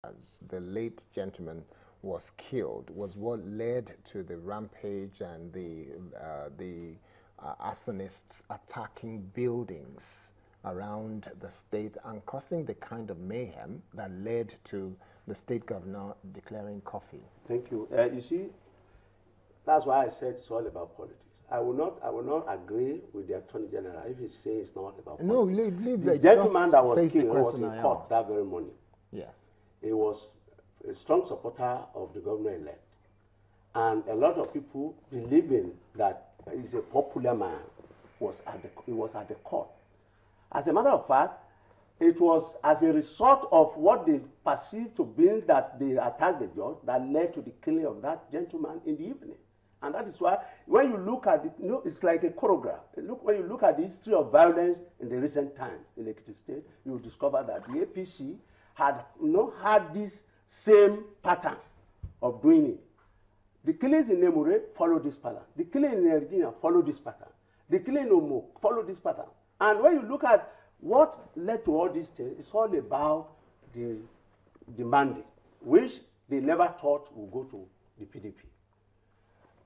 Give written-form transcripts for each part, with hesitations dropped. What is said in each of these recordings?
as the late gentleman was killed was what led to the rampage and the arsonists attacking buildings around the state and causing the kind of mayhem that led to the state governor declaring coffee. Thank you. You see, that's why I said it's all about politics. I will not agree with the Attorney General if he says it's not about politics. No, leave the it. gentleman that was Face the killed was question in I court asked. that very morning. Yes. He was a strong supporter of the governor-elect. And a lot of people believing that he's a popular man he was at the court. As a matter of fact, it was as a result of what they perceived to be that they attacked the judge that led to the killing of that gentleman in the evening. And that is why, when you look at it, it's like a choreograph. When you look at the history of violence in the recent times in Ekiti State, you will discover that the APC had had this same pattern of doing it. The killings in Nemure follow this pattern. The killing in Virginia follow this pattern. The killing in Omo follow this pattern. And when you look at what led to all these things, it's all about the mandate, which they never thought would go to the PDP.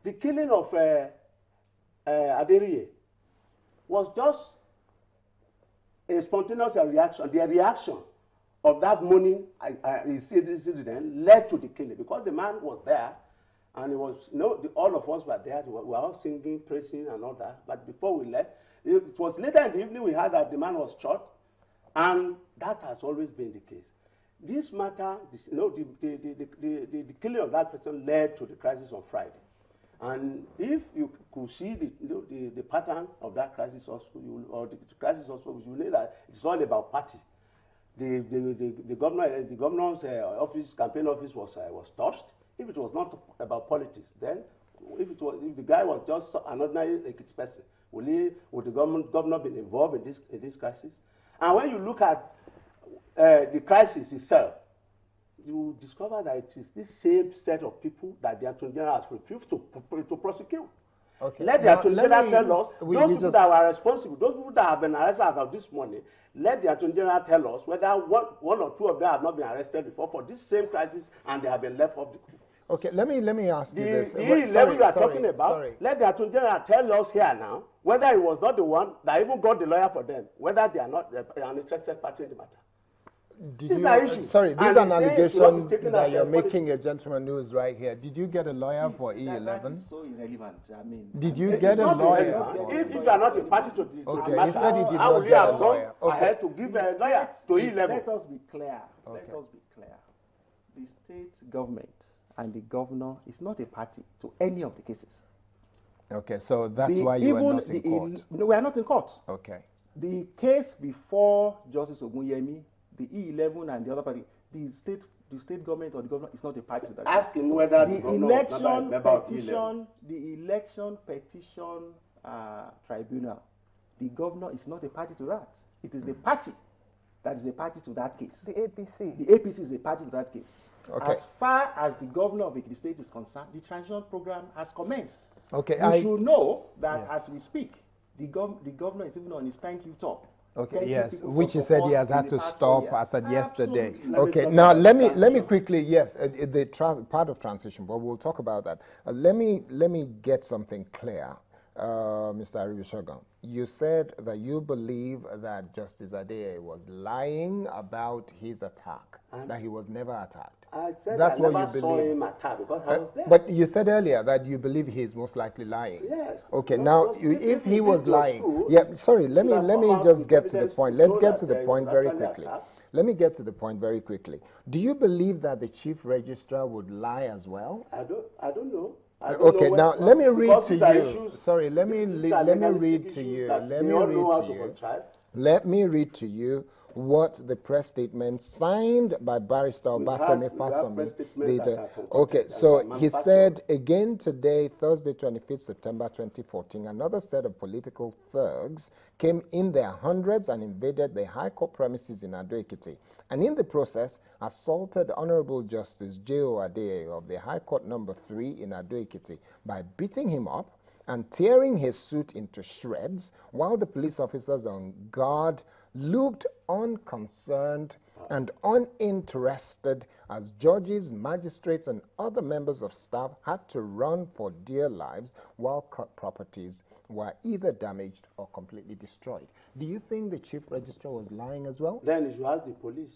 The killing of Aderiye was just a spontaneous reaction. The reaction of that morning incident led to the killing because the man was there, and it was all of us were there. We were all singing, praising, and all that. But before we left, it was later in the evening we heard that the man was shot, and that has always been the case. This matter, the killing of that person led to the crisis on Friday. And if you could see the pattern of that crisis also, the crisis also, you know that it's all about party. The governor's office, campaign office was touched. If it was not about politics, then if the guy was just an ordinary Ekiti person, would the governor be involved in this crisis? And when you look at the crisis itself, you discover that it is this same set of people that the Attorney General has refused to prosecute. Okay. Let the Attorney General tell us, those people that were responsible, those people that have been arrested as of this morning, let the Attorney General tell us whether one or two of them have not been arrested before for this same crisis and they have been left off the coup. Okay, let me ask you this. The level you are talking about, let the Attorney General tell us here now whether it was not the one that even got the lawyer for them, whether they are not an interested party in the matter. These are issues. Sorry, this is an allegation that you're making a gentleman who is right here. Did you get a lawyer for E11? That is so irrelevant. I mean, did you get a lawyer? If you are not a party to okay, the matter, he said he did how not will you get a have lawyer? gone ahead to give a lawyer to E11? Let us be clear. Okay. Let us be clear. The state government and the governor is not a party to any of the cases. Okay, so that's why you are not in court. No, we are not in court. Okay. The case before Justice Ogunyemi, the E11 and the other party, the state government or the governor is not a party to that. Ask him whether the election petition tribunal, the governor is not a party to that. It is the party that is a party to that case. The APC. The APC is a party to that case. Okay. As far as the governor of Ekiti State is concerned, the transition program has commenced. Okay. You should know that yes. as we speak, the governor is even on his thank you talk. Okay, yes, which he said he has had to stop as of yesterday. Absolutely. Okay, now let me quickly, yes, part of transition, but we'll talk about that. Let me get something clear, Mr. Aribishogun. You said that you believe that Justice Adeye was lying about his attack, that he was never attacked. I said that's I what never you saw believe. him attack because I was there. But you said earlier that you believe he is most likely lying. Yes. Okay. Now, if he was lying, true, yeah. Sorry. Let me just get to the point. Let's get to the there point was very actually quickly. attack. Let me get to the point very quickly. Do you believe that the chief registrar would lie as well? I don't know. Okay. Now let me read to you. Sorry. Let me read to you. Let me read to you what the press statement signed by Barrister Obafemi Fasomi. Okay, so he said, again today, Thursday, 25th September 2014, another set of political thugs came in their hundreds and invaded the High Court premises in Ado-Ekiti, and in the process assaulted Honorable Justice J.O. Adeye of the High Court number 3 in Ado-Ekiti by beating him up and tearing his suit into shreds while the police officers on guard looked unconcerned and uninterested as judges, magistrates, and other members of staff had to run for dear lives while properties were either damaged or completely destroyed. Do you think the chief registrar was lying as well? Then you should ask the police.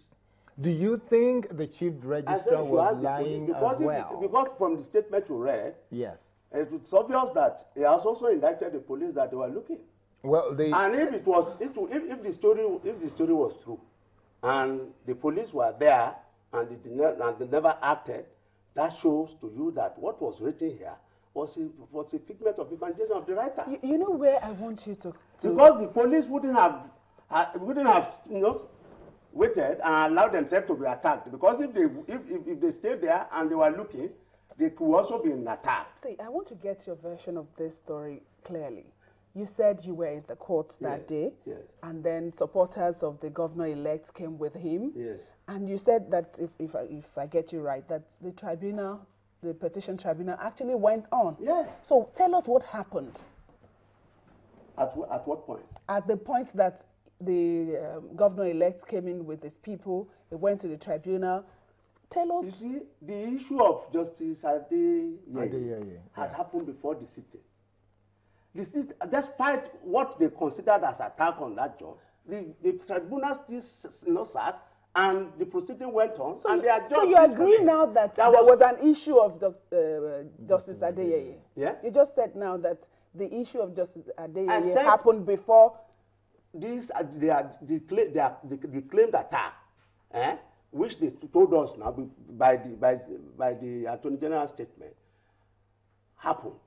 Do you think the chief registrar was lying as well? Because from the statement you read, yes, it's obvious that he has also indicted the police that they were looking. Well, and if the story was true, and the police were there and they never acted, that shows to you that what was written here was a figment of imagination of the writer. You know where I want you to because the police wouldn't have waited and allowed themselves to be attacked, because if they stayed there and they were looking, they could also be attacked. See, I want to get your version of this story clearly. You said you were in the court that day, yes, and then supporters of the governor-elect came with him. Yes. And you said that, if I get you right, that the tribunal, the petition tribunal, actually went on. Yes. So tell us what happened. At what point? At the point that the governor-elect came in with his people, he went to the tribunal. Tell us. You see, the issue of Justice Adeyeye had happened before the sitting. Despite what they considered as attack on that judge, the tribunal still sat, and the proceeding went on. So and so you agree now that there was an issue of Justice Adeyeye? Yeah. You just said now that the issue of Justice Adeyeye happened before. The claimed attack, which they told us now by the Attorney General's statement, happened.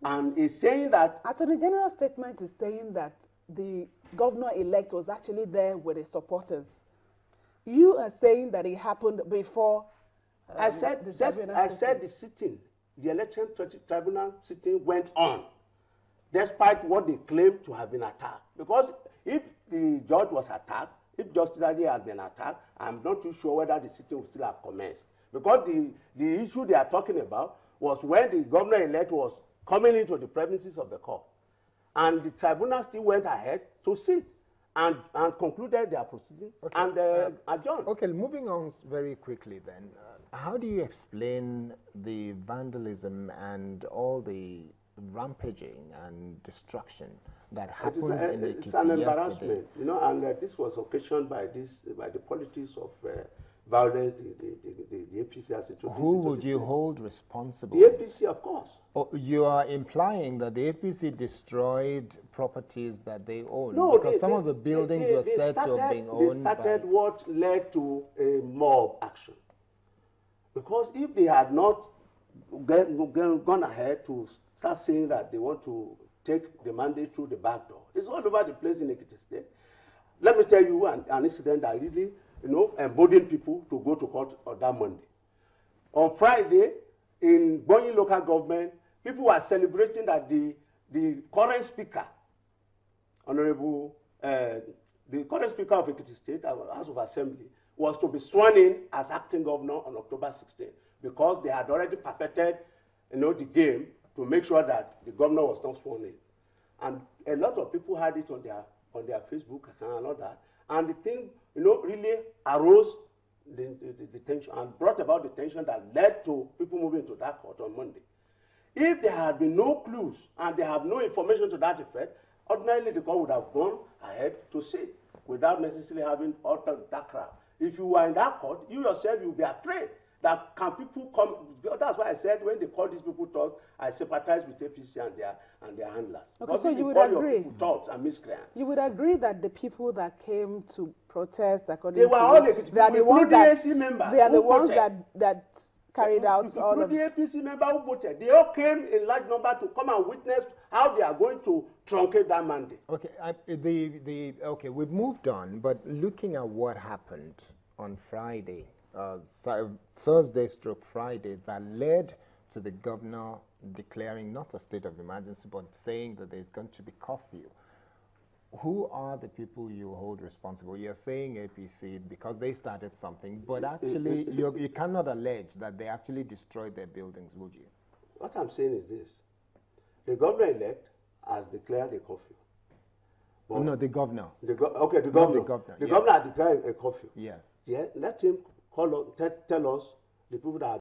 And it's saying that... Attorney General's statement is saying that the governor-elect was actually there with his supporters. You are saying that it happened before I said the sitting, the election tribunal sitting went on, despite what they claimed to have been attacked. Because if the judge was attacked, if Justice Adeyeye had been attacked, I'm not too sure whether the sitting would still have commenced. Because the issue they are talking about was when the governor-elect was coming into the premises of the court. And the tribunal still went ahead to sit and concluded their proceedings and adjourned. Okay, moving on very quickly then. How do you explain the vandalism and all the rampaging and destruction that happened in Ekiti? It's an embarrassment, you know, and this was occasioned by the politics of violence the APC has introduced. Who would you hold responsible? The APC, of course. Oh, you are implying that the APC destroyed properties that they owned? No, because some of the buildings were said to have been owned by... They started what led to a mob action. Because if they had not gone ahead to start saying that they want to take the mandate through the back door, it's all over the place in Ekiti State. Let me tell you an incident that really, emboldened people to go to court on that Monday. On Friday, in Bonyi local government, people were celebrating that the current speaker, Honorable, the current speaker of Ekiti State, House of Assembly, was to be sworn in as acting governor on October 16, because they had already perfected, the game to make sure that the governor was not sworn in. And a lot of people had it on their Facebook and all that. And the thing, really arose the tension and brought about the tension that led to people moving to that court on Monday. If there had been no clues and they have no information to that effect, ordinarily the court would have gone ahead to see without necessarily having altered that crowd. If you were in that court, you yourself, you'll be afraid that can people come. That's why I said when they call these people thugs, I sympathize with APC and their handlers. Okay, so you would agree. Your thugs and miscreants. You would agree that the people that came to protest, according they were all Ekiti, they are the ones that members. They are the ones that carried out all of the APC member who voted. They all came in large number to come and witness how they are going to truncate that mandate. Okay, okay, we've moved on, but looking at what happened on Friday, Thursday/Friday, that led to the governor declaring not a state of emergency, but saying that there's going to be curfew. Who are the people you hold responsible? You're saying APC because they started something, but actually you cannot allege that they actually destroyed their buildings, would you? What I'm saying is this. The governor-elect has declared a curfew. No, the governor. The governor. Not the governor. The governor has declared a curfew. Yes. Yeah, let him tell us the people that are